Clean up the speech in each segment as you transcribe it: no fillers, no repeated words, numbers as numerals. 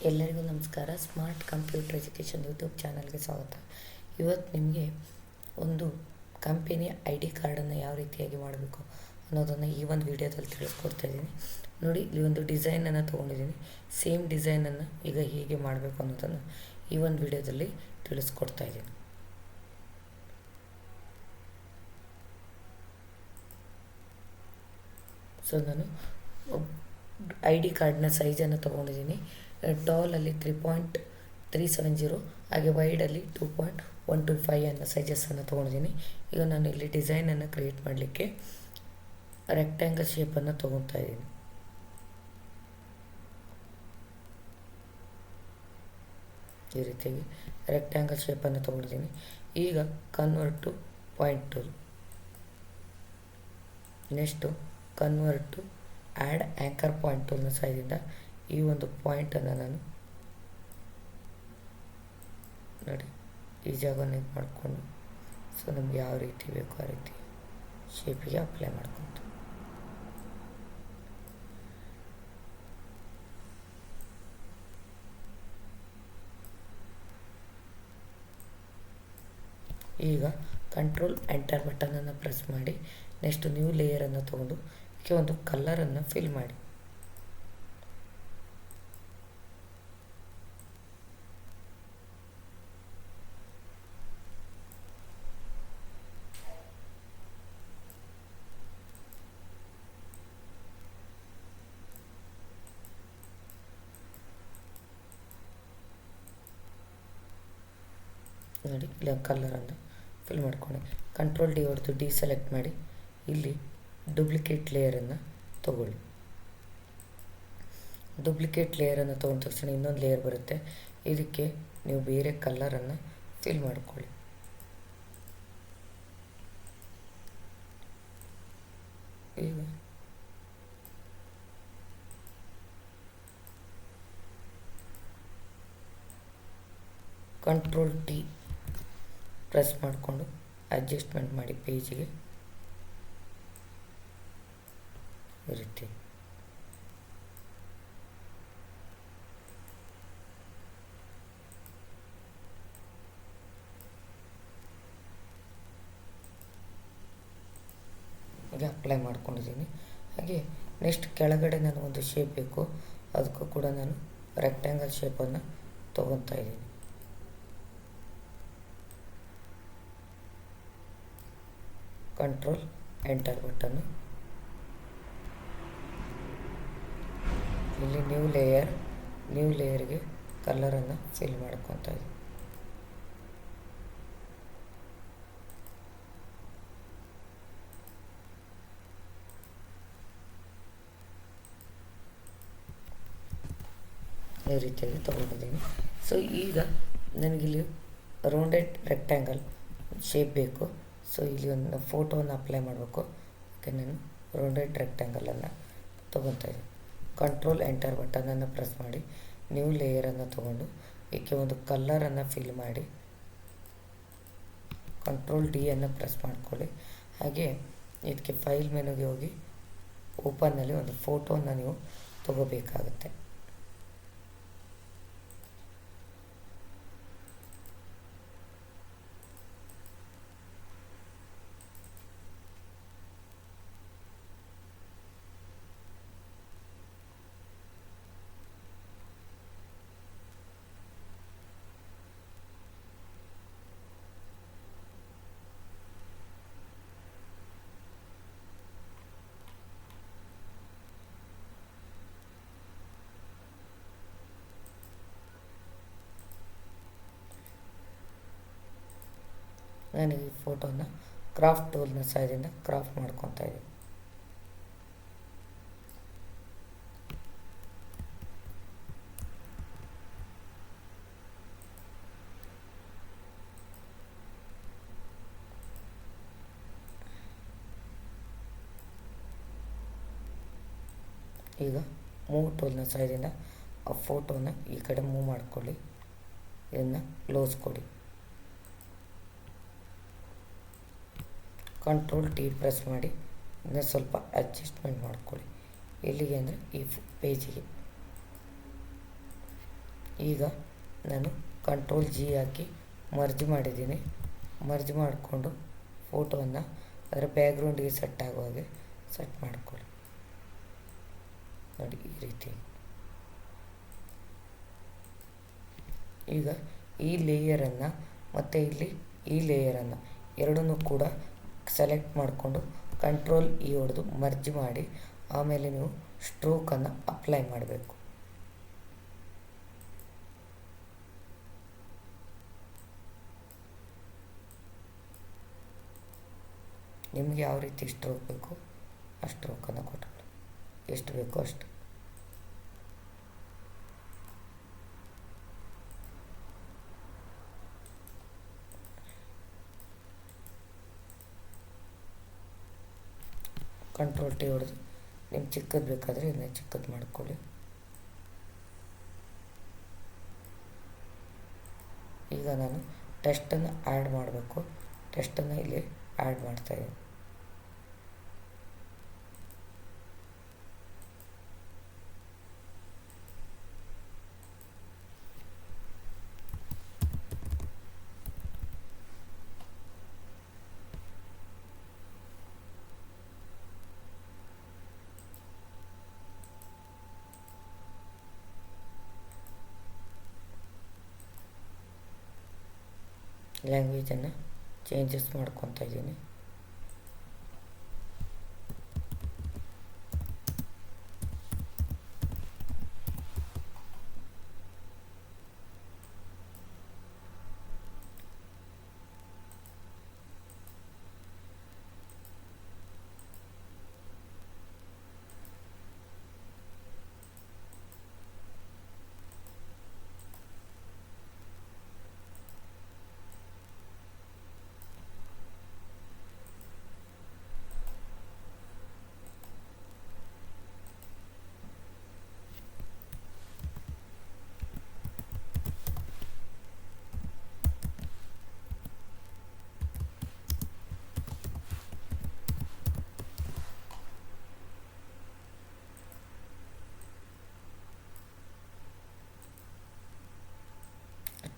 ಎಲ್ಲರಿಗೂ ನಮಸ್ಕಾರ. Smart computer education YouTube ಚಾನಲ್ಗೆ ಸ್ವಾಗತ. ಇವತ್ತು ನಿಮಗೆ ಒಂದು ಕಂಪೆನಿಯ ID ಕಾರ್ಡನ್ನು ಯಾವ ರೀತಿಯಾಗಿ ಮಾಡಬೇಕು ಅನ್ನೋದನ್ನು ಈ ಒಂದು ವಿಡಿಯೋದಲ್ಲಿ ತಿಳಿಸ್ಕೊಡ್ತಾ ಇದ್ದೀನಿ. ನೋಡಿ, ಇಲ್ಲಿ ಒಂದು ಡಿಸೈನನ್ನು ತೊಗೊಂಡಿದ್ದೀನಿ. ಸೇಮ್ ಡಿಸೈನನ್ನು ಈಗ ಹೇಗೆ ಮಾಡಬೇಕು ಅನ್ನೋದನ್ನು ಈ ಒಂದು ವಿಡಿಯೋದಲ್ಲಿ ತಿಳಿಸ್ಕೊಡ್ತಾ ಇದ್ದೀನಿ. ಸೊ ನಾನು ID ಕಾರ್ಡ್ನ ಸೈಜನ್ನು ತೊಗೊಂಡಿದ್ದೀನಿ. ಟಾಲಲ್ಲಿ 3.370 ಹಾಗೆ ವೈಡಲ್ಲಿ 2.125 ಅನ್ನೋ ಸೈಜಸ್ಸನ್ನು ತೊಗೊಂಡಿದ್ದೀನಿ. ಈಗ ನಾನು ಇಲ್ಲಿ ಡಿಸೈನನ್ನು ಕ್ರಿಯೇಟ್ ಮಾಡಲಿಕ್ಕೆ ರೆಕ್ಟ್ಯಾಂಗಲ್ ಶೇಪನ್ನು ತೊಗೊತಾ ಇದ್ದೀನಿ. ಈ ರೀತಿಯಾಗಿ ರೆಕ್ಟ್ಯಾಂಗಲ್ ಶೇಪನ್ನು ತೊಗೊಂಡಿದ್ದೀನಿ. ಈಗ convert to point tool, next convert to add anchor point ಟೂಲ್ನ ಸಹಾಯದಿಂದ ಈ ಒಂದು ಪಾಯಿಂಟನ್ನು ನಾನು ನೋಡಿ ಈ ಜಾಗನ ಇದು ಮಾಡಿಕೊಂಡು ಸೊ ನಮ್ಗೆ ಯಾವ ರೀತಿ ಬೇಕು ಆ ರೀತಿ ಶೇಪಿಗೆ ಅಪ್ಲೈ ಮಾಡ್ಕೊತ ಈಗ ಕಂಟ್ರೋಲ್ ಎಂಟರ್ ಬಟನನ್ನು ಪ್ರೆಸ್ ಮಾಡಿ ನೆಕ್ಸ್ಟ್ ನ್ಯೂ ಲೇಯರನ್ನು ತೊಗೊಂಡು ಇದಕ್ಕೆ ಒಂದು ಕಲರನ್ನು ಫಿಲ್ ಮಾಡಿ. ನೋಡಿ, ಇಲ್ಲಿ ಕಲರನ್ನು ಫಿಲ್ ಮಾಡ್ಕೊಂಡು ಕಂಟ್ರೋಲ್ ಡಿ ಹೊಡೆದು ಡಿಸೆಲೆಕ್ಟ್ ಮಾಡಿ ಇಲ್ಲಿ ಡೂಪ್ಲಿಕೇಟ್ ಲೇಯರನ್ನು ತಗೊಳ್ಳಿ. ಡೂಪ್ಲಿಕೇಟ್ ಲೇಯರನ್ನು ತೊಗೊಂಡ ತಕ್ಷಣ ಇನ್ನೊಂದು ಲೇಯರ್ ಬರುತ್ತೆ. ಇದಕ್ಕೆ ನೀವು ಬೇರೆ ಕಲರನ್ನು ಫಿಲ್ ಮಾಡ್ಕೊಳ್ಳಿ. ಈಗ ಕಂಟ್ರೋಲ್ ಟಿ ಪ್ರೆಸ್ ಮಾಡಿಕೊಂಡು ಅಡ್ಜಸ್ಟ್ಮೆಂಟ್ ಮಾಡಿ ಪೇಜಿಗೆ ಈ ರೀತಿ ಈಗ ಅಪ್ಲೈ ಮಾಡ್ಕೊಂಡಿದ್ದೀನಿ. ಹಾಗೆ ನೆಕ್ಸ್ಟ್ ಕೆಳಗಡೆ ನಾನು ಒಂದು ಶೇಪ್ ಬೇಕು, ಅದಕ್ಕೂ ಕೂಡ ನಾನು ರೆಕ್ಟ್ಯಾಂಗಲ್ ಶೇಪನ್ನು ತೊಗೊತಾ ಇದ್ದೀನಿ. ಕಂಟ್ರೋಲ್ ಎಂಟರ್ ಬಟನ್ನು, ಇಲ್ಲಿ ನ್ಯೂ ಲೇಯರ್ಗೆ ಕಲರನ್ನು ಫಿಲ್ ಮಾಡ್ಕೊತಾ ಇದ್ದೀನಿ. ಈ ರೀತಿಯಾಗಿ ತೊಗೊಂಡಿದ್ದೀನಿ. ಸೊ ಈಗ ನನಗಿಲ್ಲಿ ರೌಂಡೆಡ್ ರೆಕ್ಟ್ಯಾಂಗಲ್ ಶೇಪ್ ಬೇಕು. ಸೊ ಇಲ್ಲಿ ಒಂದು ಫೋಟೋವನ್ನು ಅಪ್ಲೈ ಮಾಡಬೇಕು. ಅದಕ್ಕೆ ನಾನು ರೌಂಡೆಡ್ ರೆಕ್ಟ್ಯಾಂಗಲನ್ನು ತೊಗೊತಾ ಇದ್ದೀನಿ. ಕಂಟ್ರೋಲ್ ಎಂಟರ್ ಬಟನನ್ನು ಪ್ರೆಸ್ ಮಾಡಿ ನ್ಯೂ ಲೇಯರನ್ನು ತೊಗೊಂಡು ಇದಕ್ಕೆ ಒಂದು ಕಲರನ್ನು ಫಿಲ್ ಮಾಡಿ ಕಂಟ್ರೋಲ್ ಡಿ ಅನ್ನು ಪ್ರೆಸ್ ಮಾಡ್ಕೊಳ್ಳಿ. ಹಾಗೆ ಇದಕ್ಕೆ ಫೈಲ್ ಮೆನುಗೆ ಹೋಗಿ ಓಪನ್ನಲ್ಲಿ ಒಂದು ಫೋಟೋನ ನೀವು ತೊಗೋಬೇಕಾಗುತ್ತೆ. ನಾನು ಈ ಫೋಟೋನ ಕ್ರಾಫ್ಟ್ ಟೂಲ್ನ ಸಹಾಯದಿಂದ ಕ್ರಾಫ್ಟ್ ಮಾಡ್ಕೊತಾ ಇದ್ದೀನಿ. ಈಗ ಮೂವ್ ಟೂಲ್ನ ಸಹಾಯದಿಂದ ಆ ಫೋಟೋನ ಈ ಕಡೆ ಮೂವ್ ಮಾಡ್ಕೊಳ್ಳಿ. ಇದನ್ನು ಕ್ಲೋಸ್ ಕೊಡಿ. ಕಂಟ್ರೋಲ್ ಟಿ ಪ್ರೆಸ್ ಮಾಡಿ ಇದನ್ನು ಸ್ವಲ್ಪ ಅಡ್ಜಸ್ಟ್ಮೆಂಟ್ ಮಾಡ್ಕೊಳ್ಳಿ. ಎಲ್ಲಿಗೆ ಅಂದರೆ ಈ ಪೇಜಿಗೆ ಈಗ ನಾನು ಕಂಟ್ರೋಲ್ G ಹಾಕಿ ಮರ್ಜ್ ಮಾಡಿದ್ದೀನಿ. ಮರ್ಜ್ ಮಾಡಿಕೊಂಡು ಫೋಟೋವನ್ನು ಅದರ ಬ್ಯಾಕ್ಗ್ರೌಂಡಿಗೆ ಸೆಟ್ ಆಗೋ ಹಾಗೆ ಸೆಟ್ ಮಾಡಿಕೊಳ್ಳಿ. ನೋಡಿ, ಈ ರೀತಿ. ಈಗ ಈ ಲೇಯರನ್ನು ಮತ್ತು ಇಲ್ಲಿ ಈ ಲೇಯರನ್ನು ಎರಡನ್ನೂ ಕೂಡ ಸೆಲೆಕ್ಟ್ ಮಾಡಿಕೊಂಡು ಕಂಟ್ರೋಲ್ E ಹೊಡೆದು ಮರ್ಜ್ ಮಾಡಿ ಆಮೇಲೆ ನೀವು ಸ್ಟ್ರೋಕನ್ನು ಅಪ್ಲೈ ಮಾಡಬೇಕು. ನಿಮಗೆ ಯಾವ ರೀತಿ ಸ್ಟ್ರೋಕ್ ಬೇಕು ಆ ಸ್ಟ್ರೋಕನ್ನು ಕೊಟ್ಟಳು, ಎಷ್ಟು ಬೇಕೋ ಅಷ್ಟು. ಕಂಟ್ರೋಲ್ T ಹೊಡೆದು ನಿಮ್ಗೆ ಚಿಕ್ಕದು ಬೇಕಾದರೆ ಇದನ್ನ ಚಿಕ್ಕದು ಮಾಡ್ಕೊಳ್ಳಿ. ಈಗ ನಾನು ಟೆಸ್ಟನ್ನು ಆ್ಯಡ್ ಮಾಡಬೇಕು. ಟೆಸ್ಟನ್ನು ಇಲ್ಲಿ ಆ್ಯಡ್ ಮಾಡ್ತಾಯಿದ್ದೀನಿ. ಲ್ಯಾಂಗ್ವೇಜನ್ನು ಚೇಂಜಸ್ ಮಾಡ್ಕೊತಾ ಇದ್ದೀನಿ.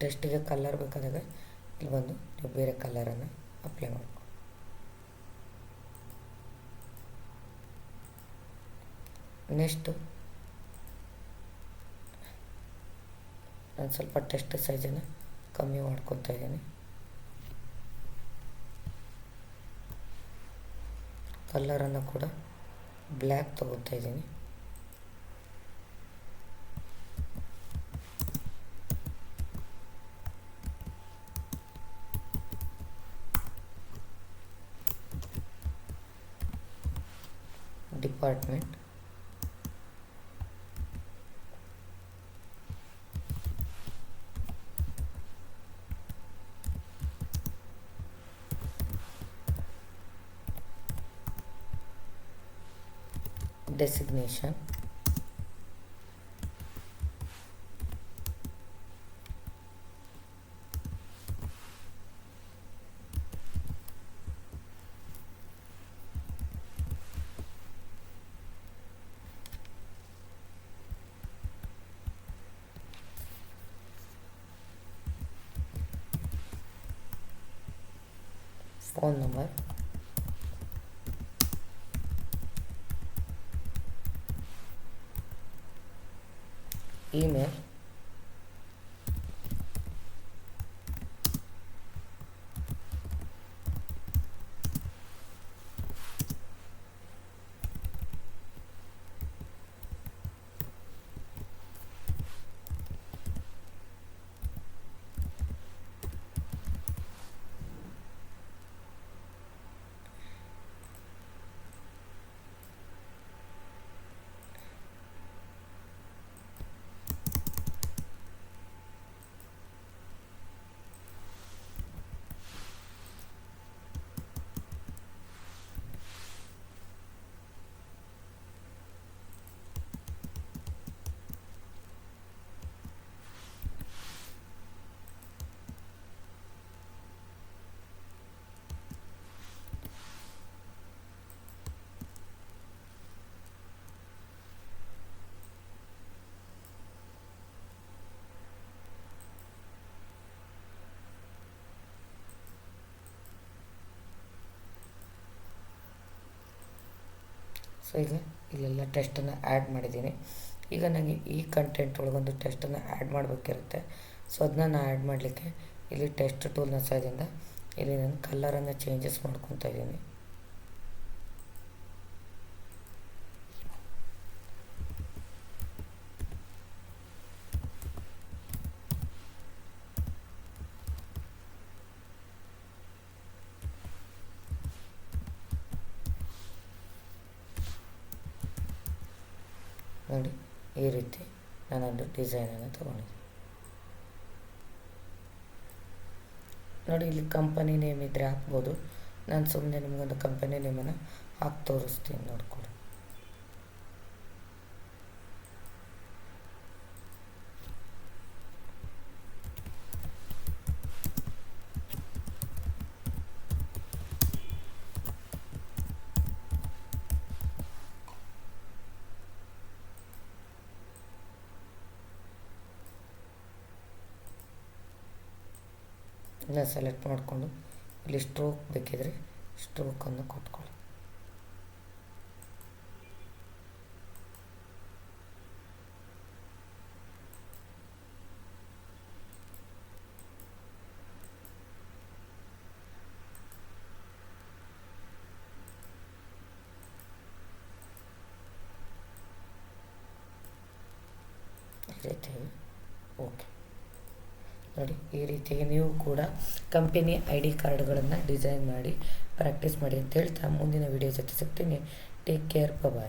ಟೆಸ್ಟಿಗೆ ಕಲರ್ ಬೇಕಾದಾಗ ಇಲ್ಲಿ ಬಂದು ನೀವು ಬೇರೆ ಕಲರನ್ನು ಅಪ್ಲೈ ಮಾಡ್ಕೊ. ನೆಕ್ಸ್ಟು ನಾನು ಸ್ವಲ್ಪ ಟೆಸ್ಟ್ ಸೈಜನ್ನು ಕಮ್ಮಿ ಮಾಡ್ಕೊತಾ ಇದ್ದೀನಿ. ಕಲರನ್ನು ಕೂಡ ಬ್ಲ್ಯಾಕ್ ತಗೋತಾ ಇದ್ದೀನಿ. Department designation phone number email so ಈಗ ಇಲ್ಲೆಲ್ಲ ಟೆಸ್ಟನ್ನು ಆ್ಯಡ್ ಮಾಡಿದ್ದೀನಿ. ಈಗ ನನಗೆ ಈ ಕಂಟೆಂಟ್ ಒಳಗೊಂದು ಟೆಸ್ಟನ್ನು ಆ್ಯಡ್ ಮಾಡಬೇಕಿರುತ್ತೆ. ಸೊ ಅದನ್ನ ನಾನು ಆ್ಯಡ್ ಮಾಡಲಿಕ್ಕೆ ಇಲ್ಲಿ ಟೆಸ್ಟ್ ಟೂಲ್ನ ಸಹಾಯದಿಂದ ಇಲ್ಲಿ ನಾನು ಕಲರನ್ನು ಚೇಂಜಸ್ ಮಾಡ್ಕೊತಾ ಇದ್ದೀನಿ. ನೋಡಿ ಈ ರೀತಿ ನಾನೊಂದು ಡಿಸೈನನ್ನು ತೊಗೊಂಡಿದ್ದೀನಿ. ನೋಡಿ ಇಲ್ಲಿ ಕಂಪನಿ ನೇಮ್ ಇದ್ದರೆ ಹಾಕ್ಬೋದು. ನಾನು ಸುಮ್ಮನೆ ನಿಮಗೊಂದು ಕಂಪನಿ ನೇಮನ್ನು ಹಾಕಿ ತೋರಿಸ್ತೀನಿ, ನೋಡ್ಕೊಳ್ಳಿ. ಇದನ್ನ ಸೆಲೆಕ್ಟ್ ಮಾಡಿಕೊಂಡು ಇಲ್ಲಿ ಸ್ಟ್ರೋಕ್ ಬೇಕಿದ್ರೆ ಸ್ಟ್ರೋಕನ್ನು ಕೊಟ್ಕೊಳ್ಳಿ. ಈ ರೀತಿಯಾಗಿ ಓಕೆ. ನೋಡಿ ಈ ರೀತಿಯಾಗಿ ನೀವು ಕೂಡ ಕಂಪನಿ ID ಕಾರ್ಡ್ಗಳನ್ನು ಡಿಸೈನ್ ಮಾಡಿ ಪ್ರಾಕ್ಟೀಸ್ ಮಾಡಿ ಅಂತ ಹೇಳ್ತಾ ಮುಂದಿನ ವಿಡಿಯೋ ಜೊತೆ ಸಿಗ್ತೀನಿ. ಟೇಕ್ ಕೇರ್, ಬಾಯ್.